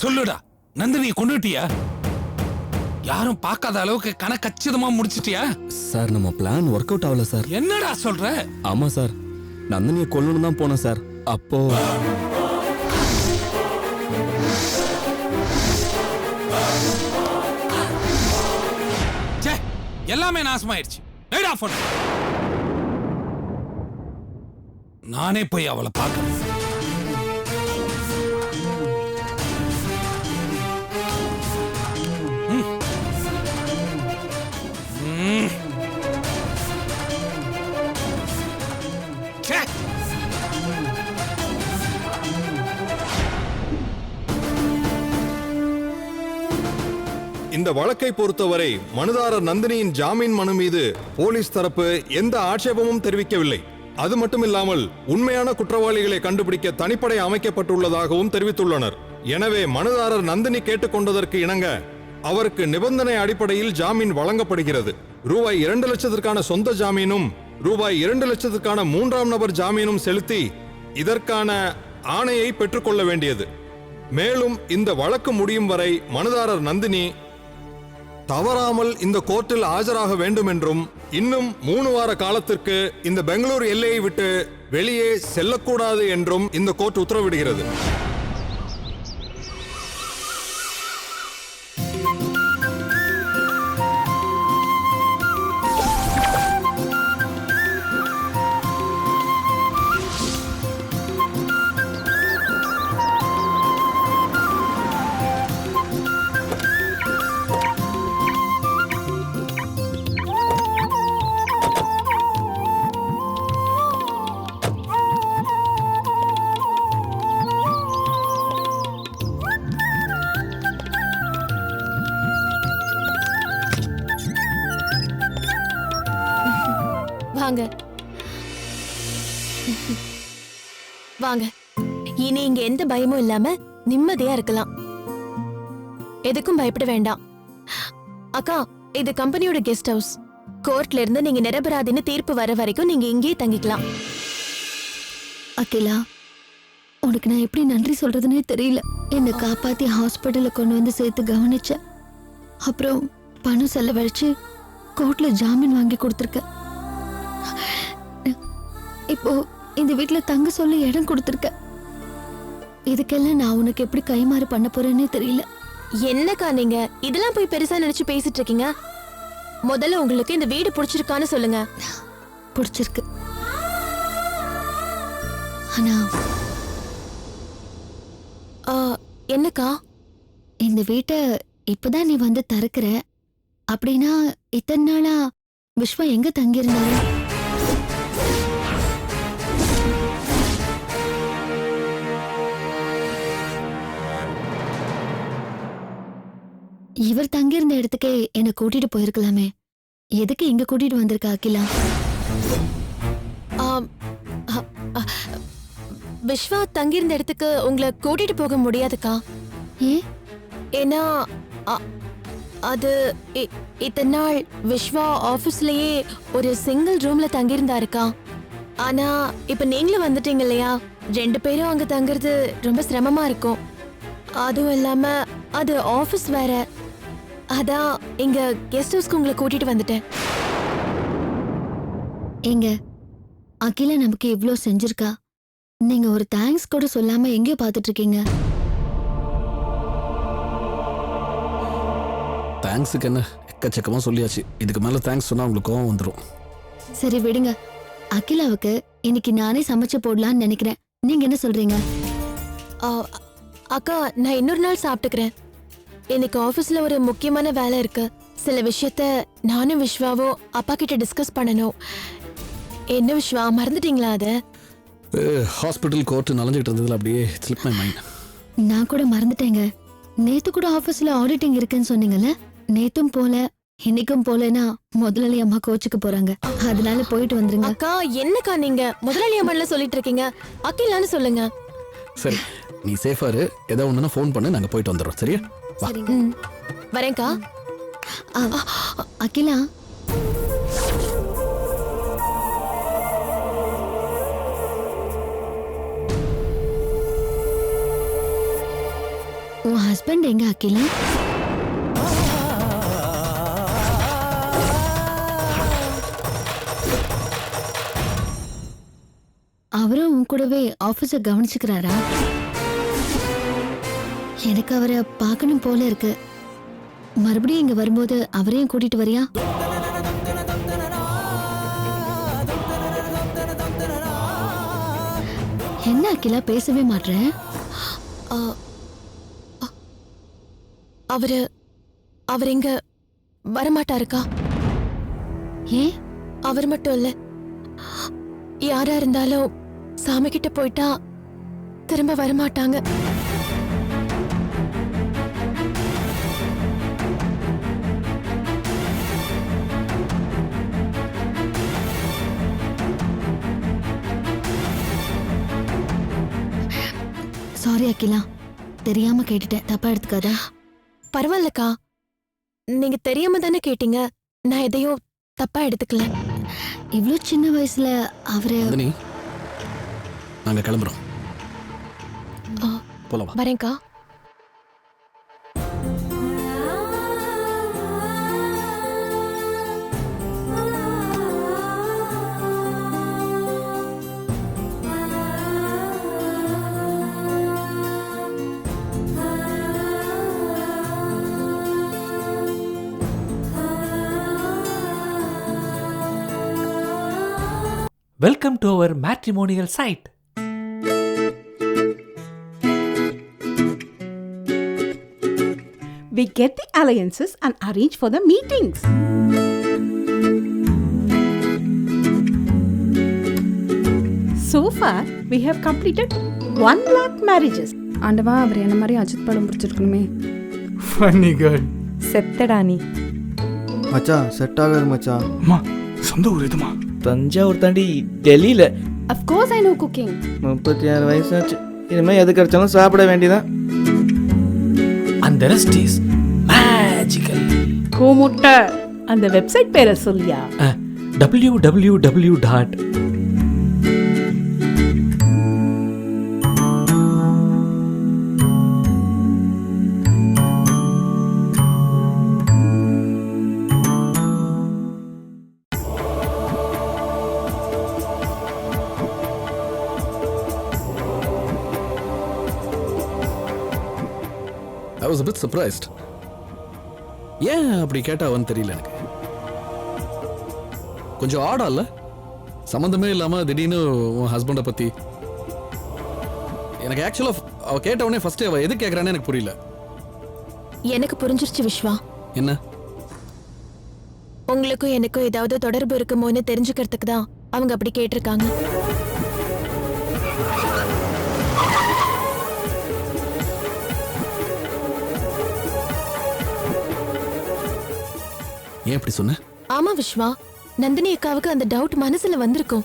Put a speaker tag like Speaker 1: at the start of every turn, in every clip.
Speaker 1: சொல்லுடா, நந்தினியை கொண்டுட்டியா? யாரும் பார்க்காத அளவுக்கு கணக்கச்சிதமா முடிச்சிட்டியா?
Speaker 2: சார் நம்ம பிளான் ஒர்க் அவுட் ஆகல சார்.
Speaker 1: என்னடா சொல்ற?
Speaker 2: ஆமா சார், நந்தினியை கொல்லணும் தான் போனேன் சார். அப்போ
Speaker 1: எல்லாமே நாசமாயிடுச்சு. நானே போய் அவளை பார்க்கறேன்.
Speaker 3: இந்த வழக்கை பொறுத்தவரை மனுதாரர் நந்தினியின் ஜாமீன் மனு மீது போலீஸ் தரப்பு எந்த ஆட்சேபமும் தெரிவிக்கவில்லை. அது மட்டுமில்லாமல் உண்மையான குற்றவாளிகளை கண்டுபிடிக்க தனிப்படை அமைக்கப்பட்டுள்ளதாகவும் தெரிவித்துள்ளனர். எனவே மனுதாரர் நந்தினி கேட்டுக்கொண்டதற்கு இணங்க அவருக்கு நிபந்தனை அடிப்படையில் ஜாமீன் வழங்கப்படுகிறது. ரூபாய் 2 லட்சத்திற்கான சொந்த ஜாமீனும் ரூபாய் 2 லட்சத்திற்கான 3ஆம் நபர் ஜாமீனும் செலுத்தி இதற்கான ஆணையை பெற்றுக்கொள்ள வேண்டியது. மேலும் இந்த வழக்கு முடியும் வரை மனுதாரர் நந்தினி தவறாமல் இந்த கோர்ட்டில் ஆஜராக வேண்டும் என்றும் இன்னும் 3 வார காலத்திற்கு இந்த பெங்களூரு எல்லையை விட்டு வெளியே செல்லக்கூடாது என்றும் இந்த கோர்ட் உத்தரவிடுகிறது.
Speaker 4: வாங்க வாங்க. இனி இங்க எந்த பயமும் இல்லாம நிம்மதியா இருக்கலாம். எதுக்கும் பயப்பட வேண்டாம். அக்கா, இது கம்பெனியோட கெஸ்ட் ஹவுஸ். கோர்ட்ல இருந்து நீங்க நிரபராதின்னு தீர்ப்பு வர வரைக்கும் நீங்க இங்கேயே தங்கிக்கலாம்.
Speaker 5: அகிலா, உனக்கு நான் எப்படி நன்றி சொல்றதுன்னே தெரியல. என்னை காப்பாத்தி ஹாஸ்பிட்டல்ல கொண்டு வந்து சேர்த்து கவனிச்ச, அப்புறம் பணம் செலவழிச்சு கோர்ட்ல ஜாமீன் வாங்கி கொடுத்துருக்க. இப்போ இந்த வீட்டுல தங்க சொல்லி இடம் கொடுத்துருக்க. இதுக்கெல்லாம் நான் உனக்கு எப்படி கைமாறு பண்ண போறேன்னே தெரியல.
Speaker 4: என்னக்கா நீங்க இதெல்லாம் போய் பெருசா நினைச்சு பேசிட்டு இருக்கீங்க? முதல்ல உங்களுக்கு இந்த வீடு பிடிச்சிருக்கான்னு சொல்லுங்க.
Speaker 5: பிடிச்சிருக்கு. ஆனா
Speaker 4: என்னக்கா?
Speaker 5: இந்த வீட்டை இப்பதான் நீ வந்து திறக்கிற அப்படின்னா இத்தனை நாளா விஸ்வா எங்க தங்கியிருந்தாரு? இவர் தங்கியிருந்த இடத்துக்கே என்ன கூட்டிட்டு போயிருக்கலாமே. எதுக்கு இங்க கூட்டிட்டு வந்திருக்கா அகிலா?
Speaker 4: விஸ்வா தங்கியிருந்த இடத்துக்கு உங்களை கூட்டிட்டு போக முடியாதுக்கா. ஏன்னா அது இத்தனை நாள் விஸ்வா ஆபீஸ்லயே ஒரு சிங்கிள் ரூம்ல தங்கியிருந்தாருக்கா. ஆனா இப்ப நீங்களும் வந்துட்டீங்க இல்லையா, 2 பேரும் அங்க தங்குறது ரொம்ப சிரமமா இருக்கும். அதுவும் இல்லாம அது ஆபீஸ் வேற. அதான் இங்க கெஸ்ட் ஹவுஸ்க்கு உங்களை கூட்டிட்டு வந்துட்டேன்.
Speaker 5: எங்க அகிலா நமக்கு இவ்ளோ செஞ்சிருக்கா, நீங்க ஒரு தேங்க்ஸ் கூட சொல்லாம எங்கேயோ பாத்துட்டு இருக்கீங்க.
Speaker 2: தேங்க்ஸுக்கு என்ன, எக்கச்சக்கமா சொல்லியாச்சு. இதுக்கு மேல தேங்க்ஸ் சொன்னா உங்களுக்கு கோவம் வந்துடும்.
Speaker 5: சரி விடுங்க. அகிலாவுக்கு இன்னைக்கு நானே சமைச்சு போடலான்னு நினைக்கிறேன். நீங்க என்ன சொல்றீங்க?
Speaker 4: அக்கா, நான் இன்னொரு நாள் சாப்பிட்டுக்கிறேன். இன்னைக்கு ஆபீஸ்ல ஒரு முக்கியமான வேலை இருக்கு. சில விஷயத்த நானும் விஸ்வாவோ அப்பா கிட்ட டிஸ்கஸ் பண்ணணும். என்ன விஸ்வா, மறந்துட்டீங்களா? அத
Speaker 2: ஹாஸ்பிட்டல் கோர்ட் நலஞ்சிட்டு இருந்ததுல அப்படியே ஸ்லிப் மை மைண்ட்.
Speaker 5: நான் கூட மறந்துட்டேங்க. நேத்து கூட ஆபீஸ்ல ஆடிட்டிங் இருக்குன்னு சொன்னீங்கல்ல, நேத்தும் போல இன்னைக்கும் போலனா முதலாளி அம்மா கோச்சுக்கு போறாங்க. அதனால போயிட்டு வந்துருங்க.
Speaker 4: அக்கா, என்னக்கா நீங்க முதலாளி அம்மான்னு சொல்லிட்டு இருக்கீங்க? அகிலான்னு சொல்லுங்க.
Speaker 2: சரி, நீ சேஃபா இரு. ஏதோ ஒண்ணுனா ஃபோன் பண்ணு, நாங்க போயிட்டு வந்துடுறோம். சரியா?
Speaker 4: வரேன்க்கா.
Speaker 5: அகிலா, உன் ஹஸ்பண்ட் எங்க அகிலா? அவரும் உன் கூடவே ஆபீஸ கவனிச்சுக்கிறாரா? எனக்கு அவரை பார்க்கணும் போல இருக்கு. மறுபடியும் இங்க வரும்போது அவரையும் கூட்டிட்டு வரியா? என்ன அகிலா பேசவே மாட்டேன்?
Speaker 4: அவர் இங்க வரமாட்டாருக்கா?
Speaker 5: ஏன்?
Speaker 4: அவர் மட்டும் இல்ல, யாரா இருந்தாலும் சாமி கிட்ட போயிட்டா திரும்ப வரமாட்டாங்க.
Speaker 5: சாரி அகிலா, தெரியாம கேட்டுட்டேன், தப்பா எடுத்துக்காத.
Speaker 4: பரவாயில்லக்கா, நீங்க தெரியாம தானே கேட்டீங்க. நான் எதையும் தப்பா எடுத்துக்கல.
Speaker 5: இவ்ளோ சின்ன வயசுல அவரு
Speaker 2: நந்தினி, நாங்க கிளம்புறோம்.
Speaker 4: ஆ,
Speaker 2: போலாம்.
Speaker 4: வரேன்க்கா.
Speaker 6: Welcome to our matrimonial site.
Speaker 7: We get the alliances and arrange for the meetings. So far, we have completed 1 lakh marriages.
Speaker 8: ஆண்டவா, அவர் என்ன மாதிரி அஜித் படம் பிடிச்சிருக்கணுமே.
Speaker 9: Funny girl.
Speaker 8: செத்தடா நீ.
Speaker 9: மச்சான் செட் ஆகாது மச்சான்.
Speaker 1: அம்மா சொந்த ஊர் எதுமா?
Speaker 9: தஞ்சாவூர் தாண்டி டெல்லியில்.
Speaker 8: Of course I know cooking.
Speaker 9: 36 வயசாச்சு. இனிமேல் எது கிடைச்சாலும் சாப்பிட வேண்டியதான்.
Speaker 6: And the rest is magical.
Speaker 7: கோமுட்ட அந்த வெப்சைட் பேரை சொல்லியா?
Speaker 6: www.
Speaker 2: I was a bit surprised. ஏன் அப்படி கேட்டாவன்னு தெரியல எனக்கு. கொஞ்சம் ஆடா இல்ல? சம்பந்தமே இல்லாம திடீர்னு உன் ஹஸ்பண்டை பத்தி. எனக்கு ஆக்சுவலா அவ கேட்ட உடனே ஃபர்ஸ்ட் அவ எது கேக்குறான்னு எனக்கு புரியல.
Speaker 4: எனக்கு புரிஞ்சிருச்சு விஸ்வா.
Speaker 2: என்ன?
Speaker 4: உங்களுக்கும் எனக்கும் ஏதாவது தொடர்பு இருக்குமோன்னு தெரிஞ்சுக்கிறதுக்கு தான் அவங்க அப்படி கேட்டிருக்காங்க.
Speaker 2: ஏன் இப்படி சொன்ன?
Speaker 4: ஆமா விஸ்வா, நந்தினி அக்காவுக்கு அந்த டவுட் மனசுல வந்திருக்கும்.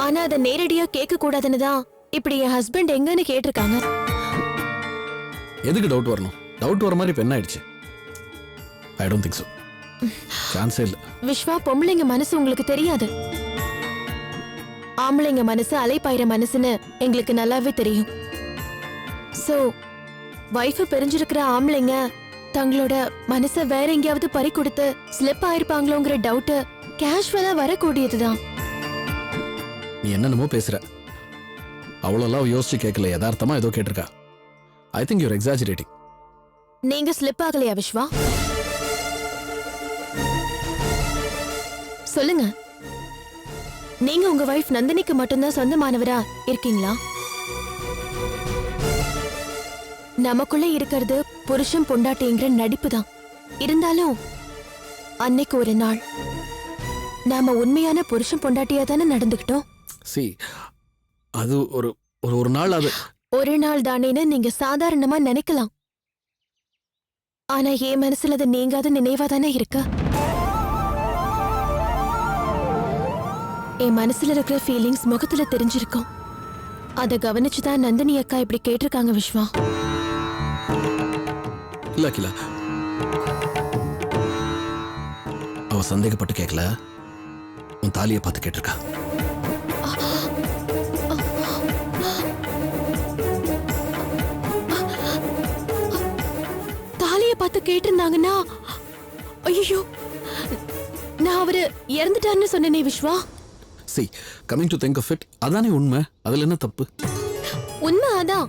Speaker 4: ஆனா அதை நேரடியா கேட்க கூடாதுன்னு தான் இப்படி என் ஹஸ்பண்ட் எங்கன்னு கேட்டிருக்காங்க.
Speaker 2: எதுக்கு டவுட் வரணும்? டவுட் வர மாதிரி இப்ப என்ன ஆயிடுச்சு? I don't think so. சான்ஸே இல்ல.
Speaker 4: விஸ்வா, பொம்பளைங்க மனசு உங்களுக்கு தெரியாது. ஆம்பளைங்க மனசு அலைப்பாயிர மனசுன்னு எங்களுக்கு நல்லாவே தெரியும். சோ வைஃப் பிரிஞ்சிருக்கிற ஆம்பளைங்க தங்களோட மனசை வேற எங்கேயாவது பறி கொடுத்து ஸ்லிப் ஆயிருப்பாங்களோங்கிற டவுட் கேஷுவலா வரக்கூடியதுதான்.
Speaker 2: நீ என்னென்னமோ பேசுற. அவ்வளோலாம் யோசிச்சு கேட்கல, யதார்த்தமா ஏதோ கேட்டிருக்கா. I think your exaggerating.
Speaker 4: நீங்க ஸ்லிப் ஆகலையா விஸ்வா? சொல்லுங்க. நீங்க உங்க வைஃப் நந்தினிக்கு மட்டும்தான் சொந்தமானவரா இருக்கீங்களா? நமக்குள்ள இருக்கிறது புருஷன் பொண்டாட்டிங்கிற நடிப்பு தான். இருந்தாலும் அன்னைக்கு ஒரு நாள் நாம உண்மையான புருஷன் பொண்டாட்டியா தானே நடந்துக்கிட்டோம்.
Speaker 2: சி, அது ஒரு நாள். அது
Speaker 4: ஒரு நாள் தானேன்னு நீங்க சாதாரணமா நினைக்கலாம். ஆனா என் மனசுல அது நீங்காத நினைவா தானே இருக்கு. என் மனசுல இருக்கிற ஃபீலிங்ஸ் முகத்துல தெரிஞ்சிருக்கும். அதை கவனிச்சுதான் நந்தினி அக்கா இப்படி கேட்டிருக்காங்க விஸ்வா.
Speaker 2: இல்ல அகிலா, அவ சந்தேகப்பட்டு கேட்கல, உன் தாலியை பார்த்து கேட்டிருக்கா.
Speaker 4: பார்த்து கேட்டிருந்தாங்கன்னா, ஐயோ, நான் அவரு இறந்துட்டாருன்னு சொன்னேனே Vishwa.
Speaker 2: See, coming to think of it, அதானே உண்மை. அதுல என்ன தப்பு?
Speaker 4: உண்மை அதான்.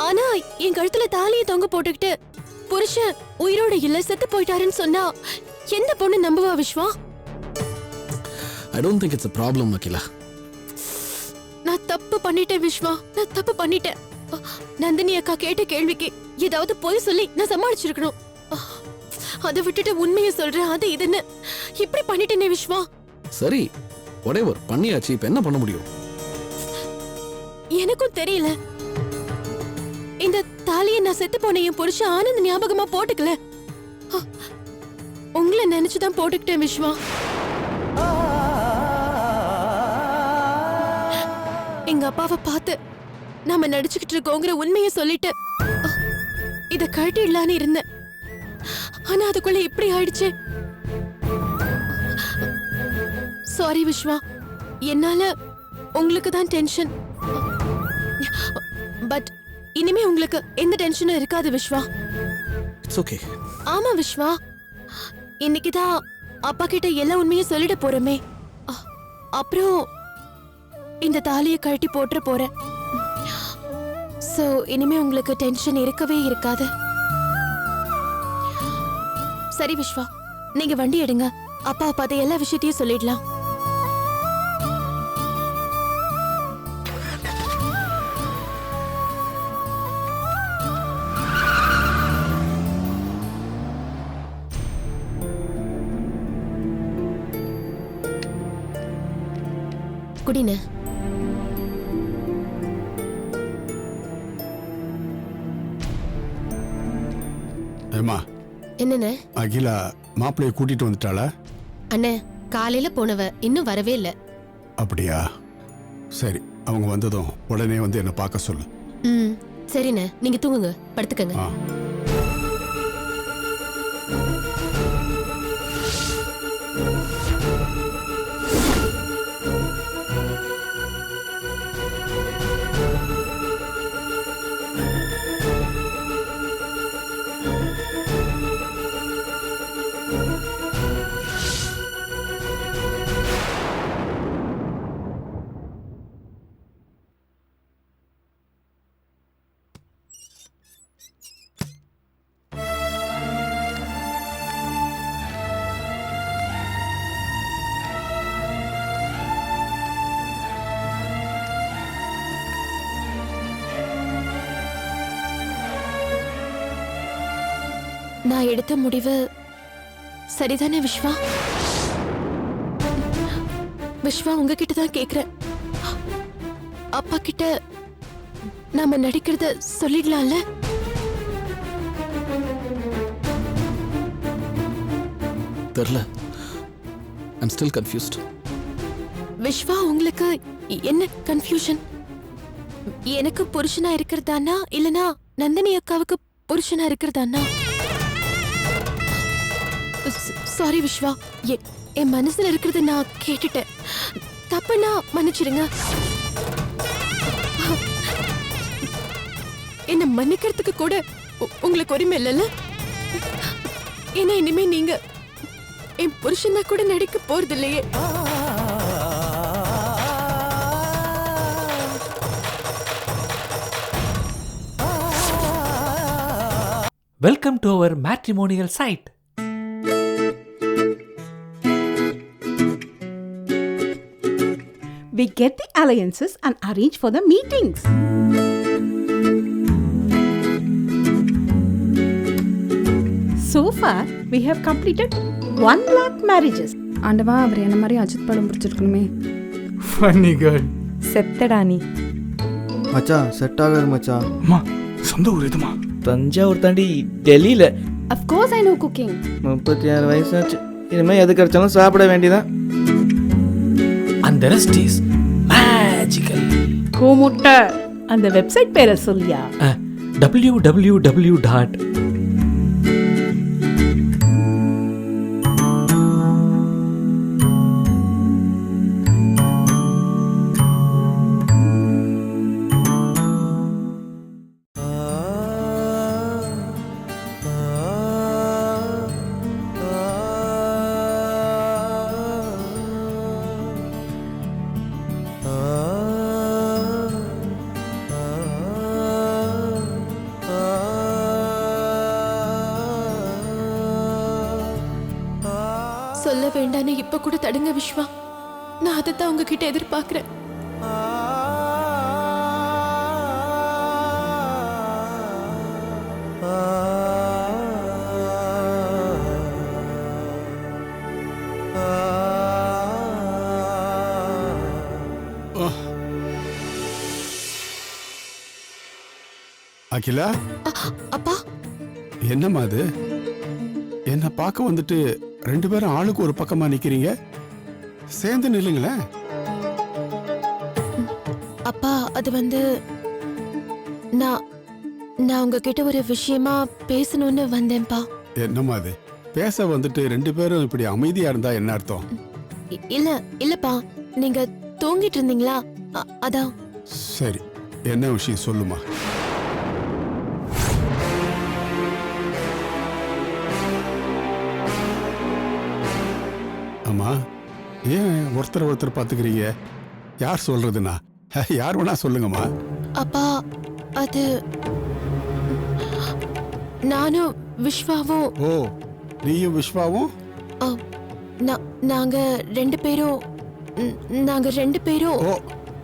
Speaker 4: ஆனா என் கழுத்துல தாலியை தொங்க போட்டுக்கிட்டு புருஷன் உயிரோட இல்ல செத்து போயிட்டாருன்னு சொன்னா எந்த பொண்ணு நம்புவா Vishwa?
Speaker 2: I don't think it's a problem, Akila.
Speaker 4: நான் தப்பு பண்ணிட்டேன் விஸ்வா, நான் தப்பு பண்ணிட்டேன். நந்தினி அக்கா கேட்ட கேள்விக்கு ஏதாவது பொய் சொல்லி நான் சமாளிச்சிருக்கணும். அதை விட்டுட்டு உண்மையை சொல்றேன் அது இதுன்னு இப்படி பண்ணிட்டேனே விஸ்வா.
Speaker 2: சரி, whatever, பண்ணியாச்சு. இப்ப என்ன பண்ண முடியும்?
Speaker 4: எனக்கும் தெரியல. இந்த தாலியை நான் செத்து போன என் புருஷன் ஆனந்த் ஞாபகமா போட்டுக்கல. உங்களை நினைச்சுதான் போட்டுக்கிட்டேன் விஸ்வா. எங்க அப்பாவை பார்த்து நாம நடிச்சுக்கிட்டு இருக்கோங்கிற உண்மையை சொல்லிட்டு இத கழட்டிடலான்னு இருந்தேன். ஆனா அதுக்குள்ள இப்படி ஆயிடுச்சு. சாரி விஸ்வா, என்னால உங்களுக்கு தான் டென்ஷன். பட் இனிமே உங்களுக்கு எந்த டென்ஷனும் இருக்காது விஸ்வா.
Speaker 2: It's okay.
Speaker 4: ஆமா விஸ்வா, இன்னைக்குதான் அப்பா கிட்ட எல்லா உண்மையும் சொல்லிட போறமே. அப்புறம் இந்த தாலியை கழட்டி போட்டுற போறேன். சோ இனிமே உங்களுக்கு டென்ஷன் இருக்கவே இருக்காது. சரி விஸ்வா, நீங்க வண்டி எடுங்க. அப்பா பார்த்து எல்லா விஷயத்தையும் சொல்லிடலாம். குடின.
Speaker 10: ஏமா,
Speaker 4: என்னண்ணே?
Speaker 10: அகிலா மாப்பிள்ளைய கூட்டிட்டு வந்துட்டாளா?
Speaker 4: அண்ணே, காலையில போனவ இன்னும் வரவே இல்ல.
Speaker 10: அப்படியா? சரி, அவங்க வந்ததும் உடனே வந்து என்ன பார்க்க சொல்லு.
Speaker 4: சரிண்ணே, நீங்க தூங்குங்க, படுத்துக்கங்க. நான் எடுத்த முடிவு சரிதானே விஸ்வா? விஸ்வா, உங்ககிட்ட தான் கேக்குறேன். அப்பா கிட்ட நாம நடிக்கிறத சொல்லிடலாம்ல?
Speaker 2: தெரியல. I'm still confused.
Speaker 4: விஸ்வா, உங்களுக்கு என்ன கன்ஃபியூஷன்? எனக்கு புருஷனா இருக்கிறதானா இல்லனா நந்தினி அக்காவுக்கு புருஷனா இருக்கிறதானா? சாரி விஸ்வா, என் மனசுல இருக்கிறத நான் கேட்டுட்டேன். தப்புனா மன்னிச்சிடுங்க. என்ன மன்னிக்கிறதுக்கு கூட உங்களுக்கு உரிமை இல்லைல்ல? ஏன்னா இனிமே நீங்க என் புருஷனா கூட நடிக்க போறது இல்லையே.
Speaker 6: Welcome to our matrimonial site.
Speaker 7: We get the alliances and arrange for the meetings. So far, we have completed 1 lakh marriages.
Speaker 8: ஆண்டவா, அவர் என்ன மாதிரி அஜித் படம் பிடிச்சிருக்கணுமே.
Speaker 1: Funny girl.
Speaker 8: செத்தடா நீ.
Speaker 9: மச்சான் செட் ஆகாது மச்சான்.
Speaker 1: அம்மா, சொந்த ஊர் இதுமா?
Speaker 9: தஞ்சாவூர் தாண்டி டெல்லியில்.
Speaker 8: Of course I know cooking.
Speaker 9: 36 வயசாச்சு. இனிமேல் எது கிடைச்சாலும் சாப்பிட வேண்டியதான்.
Speaker 6: And the rest is magical.
Speaker 7: கோமுட்ட அந்த வெப்சைட் பேரை சொல்லியா?
Speaker 6: www.
Speaker 4: சொல்ல வேண்டான்னு இப்ப கூட தடுங்க விஸ்வா. நான் அதைத்தான் உங்ககிட்ட எதிர்பார்க்கிறேன்.
Speaker 10: அகிலா,
Speaker 4: அப்பா,
Speaker 10: என்னம்மா அது? என்ன பார்க்க வந்துட்டு 2 பேரும் ஆளுக்கு ஒரு பக்கமா நிக்கிறீங்க. சேர்ந்து நில்லுங்களேன்.
Speaker 4: அப்பா, அது வந்து நான் நான் உங்ககிட்ட ஒரு விஷயமா பேசணும்னு வந்தேன்ப்பா.
Speaker 10: என்னம்மா அது? பேச வந்துட்டு 2 பேரும் இப்படி அமைதியா இருந்தா என்ன அர்த்தம்?
Speaker 4: இல்லப்பா, நீங்க தூங்கிட்டு இருந்தீங்களா? அதான்.
Speaker 10: சரி, என்ன விஷயம் சொல்லுமா? அம்மா, ஏன் ஒருத்தர் பார்த்துக்கிறீங்க? யார் சொல்றதுன்னா? யார் வேணா சொல்லுங்கம்மா.
Speaker 4: அப்பா, அது நானும் விஸ்வாவும்.
Speaker 10: ஓ, நீயும் விஸ்வாவும்?
Speaker 4: நாங்க 2 பேரும்.
Speaker 10: ஓ,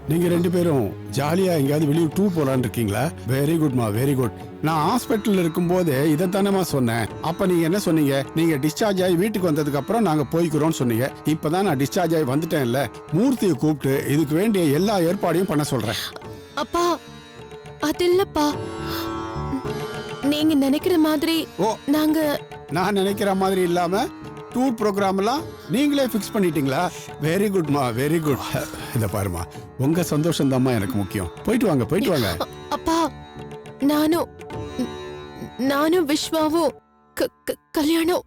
Speaker 10: நீங்க 2 பேரும் ஜாலியா எங்கேயாவது வெளியூர் டூர் போலான்னு இருக்கீங்களா? வெரி குட்மா, வெரி குட். நான் ஹாஸ்பிட்டல் இருக்கும்போது இதைத்தானேமா சொன்னேன். அப்ப நீங்க என்ன சொன்னீங்க? நீங்க டிஸ்சார்ஜ் ஆகி வீட்டுக்கு வந்ததுக்கு அப்புறம் நாங்க போய்க்கிறோம்னு சொன்னீங்க. இப்பதான் நான் டிஸ்சார்ஜ் ஆகி வந்துட்டேன்ல, மூர்த்தியை கூப்பிட்டு இதுக்கு வேண்டிய எல்லா ஏற்பாடையும் பண்ண சொல்றேன்.
Speaker 4: அப்பா, அது இல்லப்பா, நீங்க நினைக்கிற மாதிரி.
Speaker 10: ஓ, நான் நினைக்கிற மாதிரி இல்லாம டூர் ப்ரோக்ராம் எல்லாம் நீங்களே ஃபிக்ஸ் பண்ணிட்டீங்களா? வெரி குட்மா, வெரி குட். இத பாருமா, உங்க சந்தோஷம் தான்மா எனக்கு முக்கியம். போயிட்டு வாங்க, போயிட்டு வாங்க.
Speaker 4: அப்பா, நானும் விஸ்வாவும் கல்யாணம்.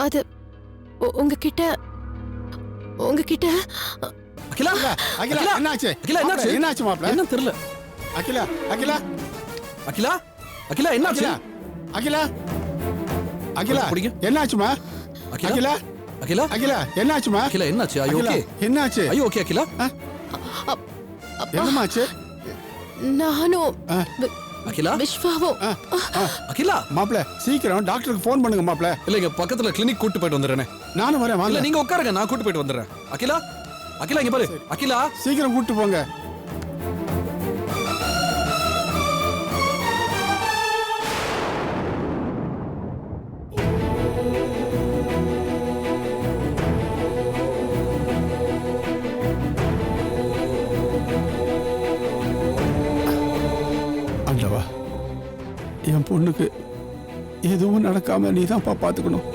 Speaker 4: அது உங்ககிட்ட.
Speaker 2: அகிலா,
Speaker 10: அகிலா, என்னாச்சு?
Speaker 2: அகிலா, என்னாச்சு?
Speaker 10: என்னாச்சு மாப்ள?
Speaker 2: என்ன தெரியல.
Speaker 10: அகிலா, அகிலா,
Speaker 2: அகிலா, அகிலா, என்னாச்சு?
Speaker 10: அகிலா, அகிலா,
Speaker 2: பிடிங்க.
Speaker 10: என்னாச்சுமா? அகிலா,
Speaker 2: அகிலா,
Speaker 10: அகிலா, என்னாச்சுமா?
Speaker 2: அகிலா, என்னாச்சு? ஐயோ, ஓகே.
Speaker 10: என்னாச்சு?
Speaker 2: ஐயோ, ஓகே அகிலா.
Speaker 10: என்னமாச்சு?
Speaker 4: நானும்
Speaker 2: அகிலா,
Speaker 4: விஸ்வாவும்.
Speaker 2: அகிலா,
Speaker 10: மாப்ள, சீக்கிரம் டாக்டருக்கு ஃபோன் பண்ணுங்க மாப்ள.
Speaker 2: இல்லங்க, பக்கத்துல கிளினிக் கூட்டி போயிட்டு வந்துறேனே.
Speaker 10: நானும் வரேன், வாங்க.
Speaker 2: இல்ல, நீங்க உட்காருங்க, நான் கூட்டி போயிட்டு வந்துறேன். அகிலா, அகிலா, இங்க பாரு. அகிலா,
Speaker 10: சீக்கிரம் கூட்டி போங்க. ஆண்டவா, என் பொண்ணுக்கு எதுவும் நடக்காம நீ தான் பார்த்துக்கணும்.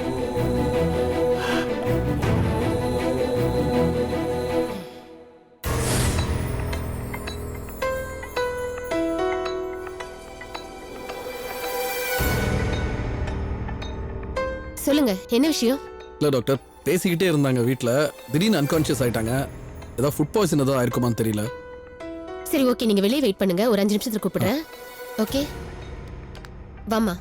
Speaker 4: சொல்லுங்க, என்ன விஷயம்?
Speaker 2: இல்ல டாக்டர், பேசிக்கிட்டே இருந்தாங்க வீட்ல, திடீர்னு அன்கான்ஷியஸ் ஆயிட்டாங்க. ஏதாவது ஃபுட் பாய்சன் ஏதாவது ஆயிருக்குமான்னு தெரியல.
Speaker 4: சரி, ஓகே, நீங்க வெளியே வெயிட் பண்ணுங்க, ஒரு 5 நிமிஷத்துல கூப்பிடுறேன். ஓகே, வாமா.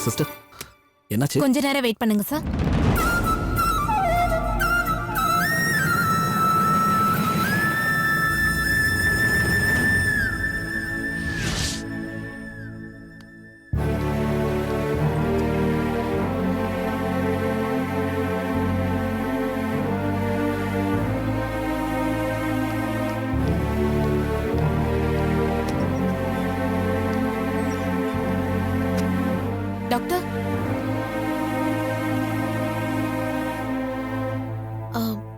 Speaker 2: சிஸ்டர், என்னாச்சு?
Speaker 4: கொஞ்ச நேரம் வெயிட் பண்ணுங்க சார். டாக்டர்,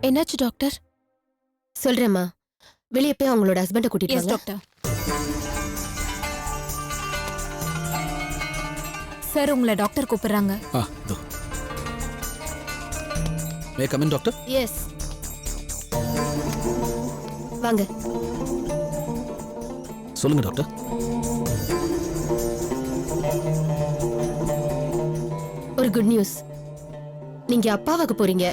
Speaker 4: என்னாச்சு டாக்டர்? சொல்றேம்மா, வெளியே போய் அவங்களோட ஹஸ்பண்டை கூட்டிட்டு வாங்க. டாக்டர். சார், உங்களை டாக்டர் கூப்பிடுறாங்க.
Speaker 2: May come in doctor?
Speaker 4: Yes. வாங்க.
Speaker 2: சொல்லுங்க டாக்டர்.
Speaker 4: ஒரு குட் நியூஸ். நீங்க அப்பாவாக போறீங்க.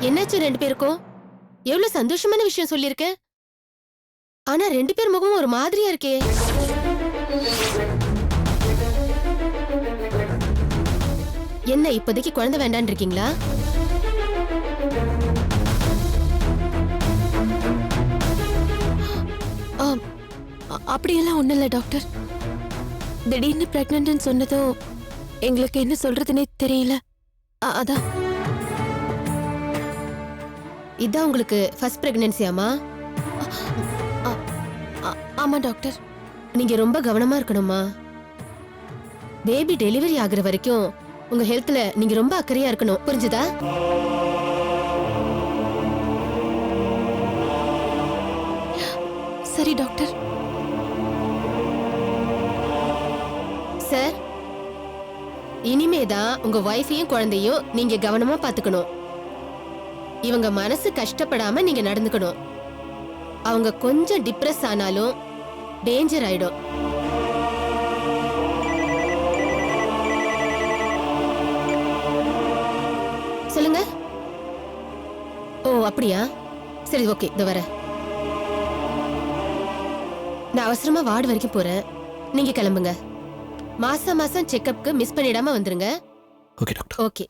Speaker 4: என்னாச்சு ரெண்டு பேருக்கும்? எவ்வளவு சந்தோஷமான விஷயம் சொல்லிருக்கேன். ஆனா ரெண்டு பேர் முகமும் ஒரு மாதிரியா இருக்கே. என்ன இப்போதைக்கு குழந்தை வேண்டான்னு இருக்கீங்களா? அப்படியெல்லாம் ஒண்ணும் இல்ல டாக்டர். திடீர்னு பிரெக்னன்ட்னு சொன்னதும் எங்களுக்கு என்ன சொல்றதுன்னே தெரியல. அதான். இதான் உங்களுக்கு ஃபர்ஸ்ட் பிரெக்னன்சியாமா? ஆமா டாக்டர். நீங்க ரொம்ப கவனமா இருக்கணுமா. பேபி டெலிவரி ஆகுற வரைக்கும் உங்க ஹெல்த்ல நீங்க ரொம்ப அக்கறையா இருக்கணும். புரிஞ்சுதா? சரி டாக்டர். சார், இனிமேதான் உங்க வைஃபையும் குழந்தையும் நீங்க கவனமா பாத்துக்கணும். இவங்க மனசு கஷ்டப்படாம நீங்க நடந்துக்கணும். அவங்க கொஞ்சம் டிப்ரெஸ் ஆனாலும் டேஞ்சர் ஆயிடும். சொல்லுங்க. ஓ அப்படியா? சரி, ஓகே, இதோ வரேன். நான் அவசரமா வார்டு வரைக்கும் போறேன். நீங்க கிளம்புங்க. மாசம் செக்கப்க்கு மிஸ் பண்ணிடாம வந்துருங்க.
Speaker 2: Okay doctor.
Speaker 4: ஓகே.